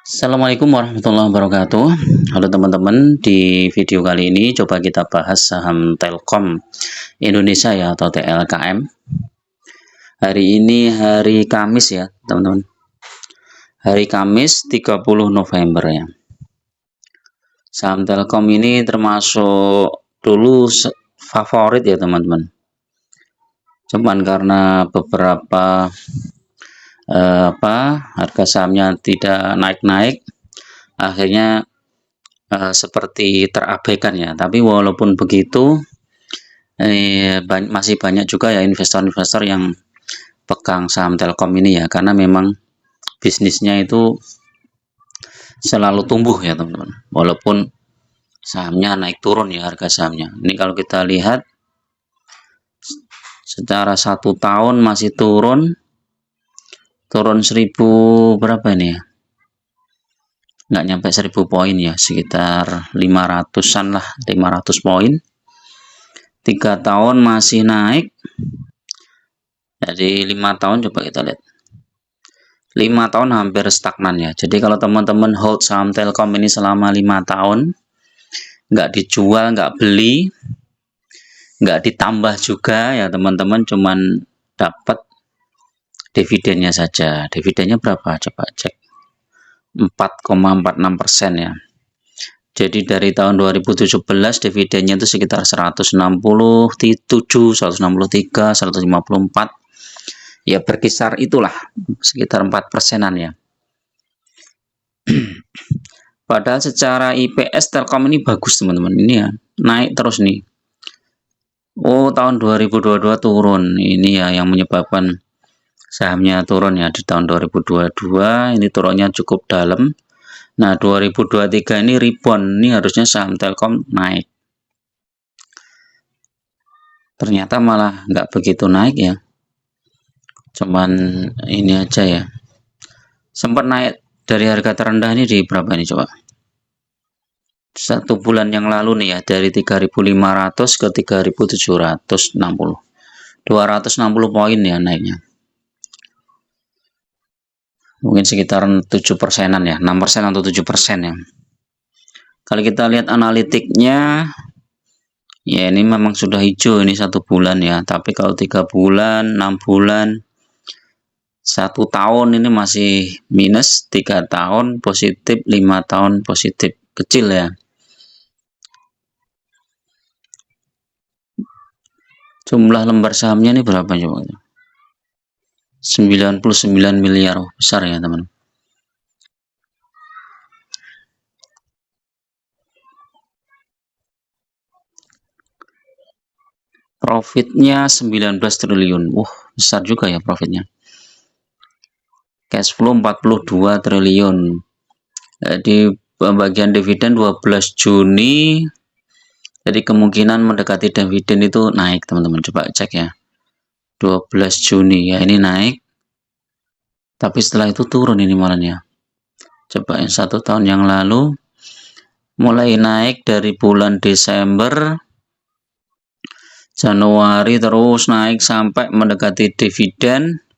Assalamualaikum warahmatullahi wabarakatuh. Halo teman-teman, di video kali ini coba kita bahas saham Telkom Indonesia ya atau TLKM. Hari ini hari Kamis ya teman-teman. Hari Kamis 30 November ya. Saham Telkom ini termasuk dulu favorit ya teman-teman. Cuman karena beberapa harga sahamnya tidak naik-naik, akhirnya seperti terabaikan ya. Tapi walaupun begitu masih banyak juga ya investor-investor yang pegang saham Telkom ini ya, karena memang bisnisnya itu selalu tumbuh ya teman-teman, walaupun sahamnya naik turun ya harga sahamnya. Ini kalau kita lihat secara 1 tahun masih turun 1000 berapa ini ya, nggak nyampe 1000 poin ya, sekitar 500-an lah, 500 poin. 3 tahun masih naik. Jadi 5 tahun coba kita lihat, 5 tahun hampir stagnan ya. Jadi kalau teman-teman hold saham Telkom ini selama 5 tahun, nggak dijual, nggak beli, nggak ditambah juga ya teman-teman, cuman dapat dividennya saja. Dividennya berapa? Coba cek, 4,46% ya. Jadi dari tahun 2017 dividennya itu sekitar 167, 163, 154. Ya berkisar itulah, sekitar 4%-an ya. Padahal secara IPS Telkom ini bagus teman-teman, ini ya naik terus nih. Oh, tahun 2022 turun, ini ya yang menyebabkan sahamnya turun ya. Di tahun 2022 ini turunnya cukup dalam. Nah 2023 ini rebound, ini harusnya saham Telkom naik, ternyata malah nggak begitu naik ya, cuman ini aja ya. Sempat naik dari harga terendah ini di berapa ini coba, 1 bulan yang lalu nih ya, dari 3.500 ke 3.760, 260 poin ya naiknya, mungkin sekitar 7%-an ya, 6% atau 7% ya. Kalau kita lihat analitiknya ya, ini memang sudah hijau ini 1 bulan ya, tapi kalau 3 bulan, 6 bulan, 1 tahun ini masih minus, 3 tahun positif, 5 tahun positif, kecil ya. Jumlah lembar sahamnya ini berapa coba? 99 miliar, besar ya teman. Profitnya 19 triliun. Besar juga ya profitnya. Cash flow 42 triliun. Di bagian dividen 12 Juni. Jadi kemungkinan mendekati dividen itu naik teman-teman. Coba cek ya. 12 Juni ya, ini naik. Tapi setelah itu turun ini malahnya. Coba yang 1 tahun yang lalu mulai naik dari bulan Desember, Januari, terus naik sampai mendekati dividen.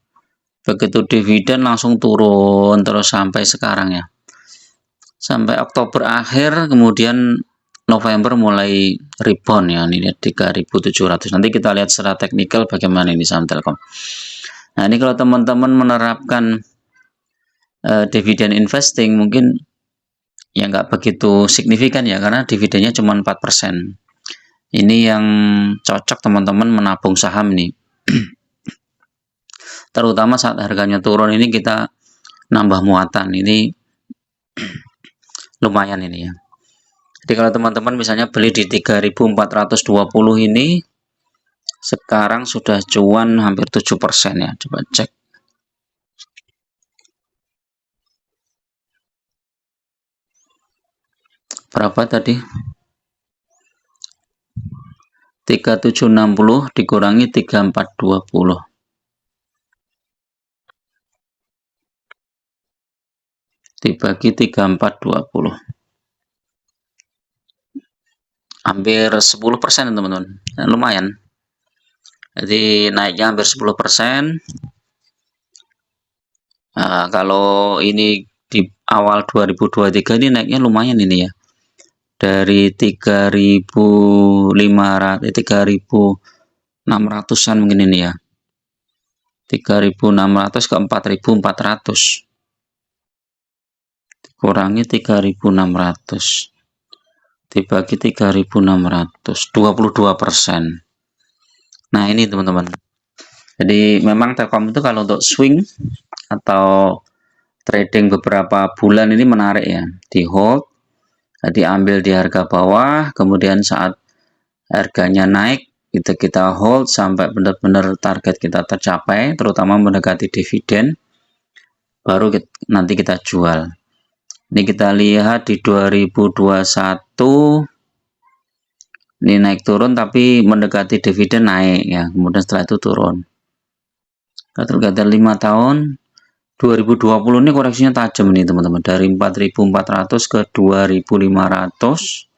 Begitu dividen langsung turun terus sampai sekarang ya, sampai Oktober akhir, kemudian November mulai rebound ya, ini 3.700. Nanti kita lihat secara teknikal bagaimana ini saham Telkom. Nah ini kalau teman-teman menerapkan dividen investing mungkin ya nggak begitu signifikan ya, karena dividennya cuma 4%. Ini yang cocok teman-teman menabung saham nih. Terutama saat harganya turun ini, kita nambah muatan ini lumayan ini ya. Jadi kalau teman-teman misalnya beli di 3.420 ini, sekarang sudah cuan hampir 7% ya. Coba cek. Berapa tadi? 3760 dikurangi 3420. Dibagi 3420. Hampir 10% teman-teman. Nah, lumayan. Jadi naiknya hampir 10%. Nah, kalau ini awal 2023 ini naiknya lumayan ini ya. Dari 3.600-an mungkin ini ya. 3.600 ke 4.400. Kurangi 3.600. Dibagi 3.600. 22%. Nah ini teman-teman. Jadi memang Telkom itu kalau untuk swing atau trading beberapa bulan ini menarik ya. Di hold, diambil di harga bawah, kemudian saat harganya naik itu kita hold sampai benar-benar target kita tercapai, terutama mendekati dividen, baru nanti kita jual. Ini kita lihat di 2021 ini naik turun tapi mendekati dividen naik ya, kemudian setelah itu turun. Kita 5 tahun 2020 ini koreksinya tajam nih teman-teman, dari 4.400 ke 2.500,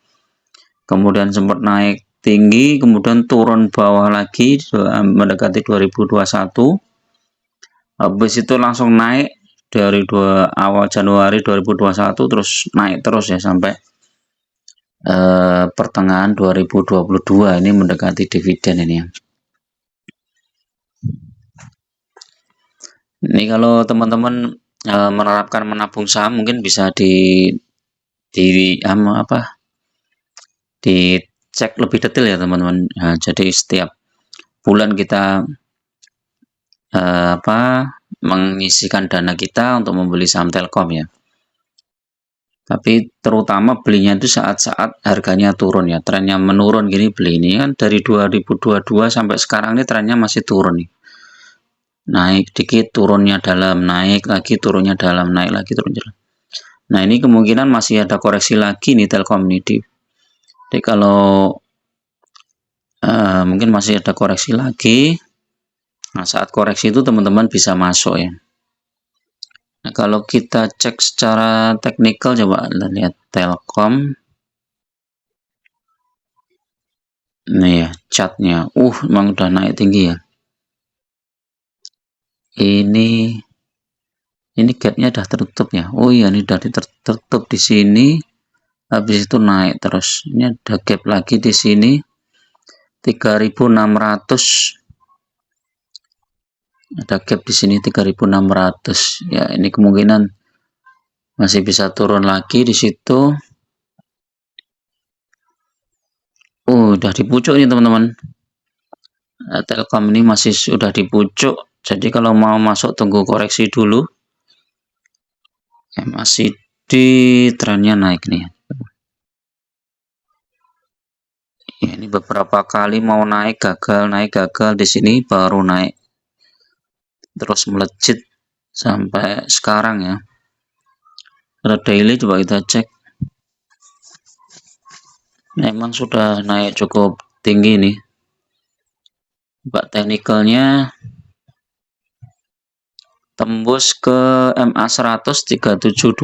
kemudian sempat naik tinggi, kemudian turun bawah lagi mendekati 2021, habis itu langsung naik dari awal Januari 2021 terus naik terus ya sampai pertengahan 2022 ini mendekati dividen ini ya. Ini kalau teman-teman menerapkan menabung saham mungkin bisa dicek lebih detail ya teman-teman. Nah, jadi setiap bulan kita mengisikan dana kita untuk membeli saham Telkom ya. Tapi terutama belinya itu saat-saat harganya turun ya, trennya menurun gini beli ini kan dari 2022 sampai sekarang ini trennya masih turun nih. Naik dikit, turunnya dalam, naik lagi, turunnya dalam, naik lagi, turun dalam. Nah ini kemungkinan masih ada koreksi lagi nih Telkom ini. Jadi kalau mungkin masih ada koreksi lagi. Nah saat koreksi itu teman-teman bisa masuk ya. Nah, kalau kita cek secara teknikal, coba lihat Telkom. Nih ya, chartnya. Memang udah naik tinggi ya. Ini gapnya udah tertutup ya. Oh iya, ini udah tertutup di sini. Habis itu naik terus. Ini ada gap lagi di sini. 3.600. Ada gap di sini 3.600 ya, ini kemungkinan masih bisa turun lagi di situ. Udah di pucuk nih teman-teman. Telkom ini masih sudah di pucuk, jadi kalau mau masuk tunggu koreksi dulu ya, masih di trennya naik nih ya. Ini beberapa kali mau naik gagal di sini baru naik terus melejit sampai sekarang ya. Pada daily coba kita cek, memang sudah naik cukup tinggi nih. Mbak teknikalnya tembus ke MA 100 3720.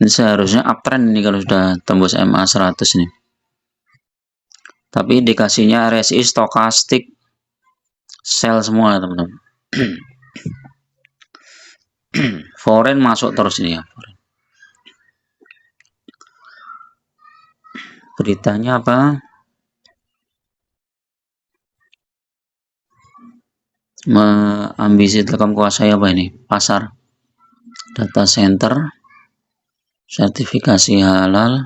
Ini seharusnya uptrend ini kalau sudah tembus MA 100 nih. Tapi indikasinya RSI stokastik sell semua teman-teman. Foreign masuk terus ini ya. Beritanya apa? Ambisi Telkom kuasai apa ini? Pasar data center, sertifikasi halal.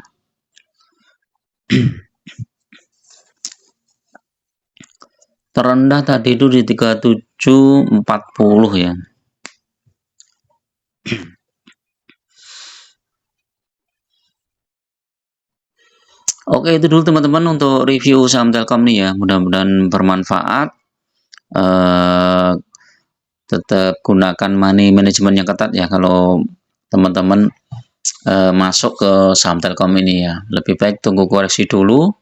Terendah tadi itu di 3740 ya. Oke, itu dulu teman-teman untuk review saham Telkom nih ya. Mudah-mudahan bermanfaat. Tetap gunakan money management yang ketat ya kalau teman-teman masuk ke saham Telkom ini ya. Lebih baik tunggu koreksi dulu.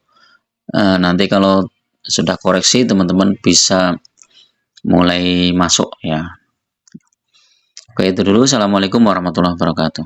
Nanti kalau sudah koreksi teman-teman bisa mulai masuk ya. Oke, itu dulu. Assalamualaikum warahmatullahi wabarakatuh.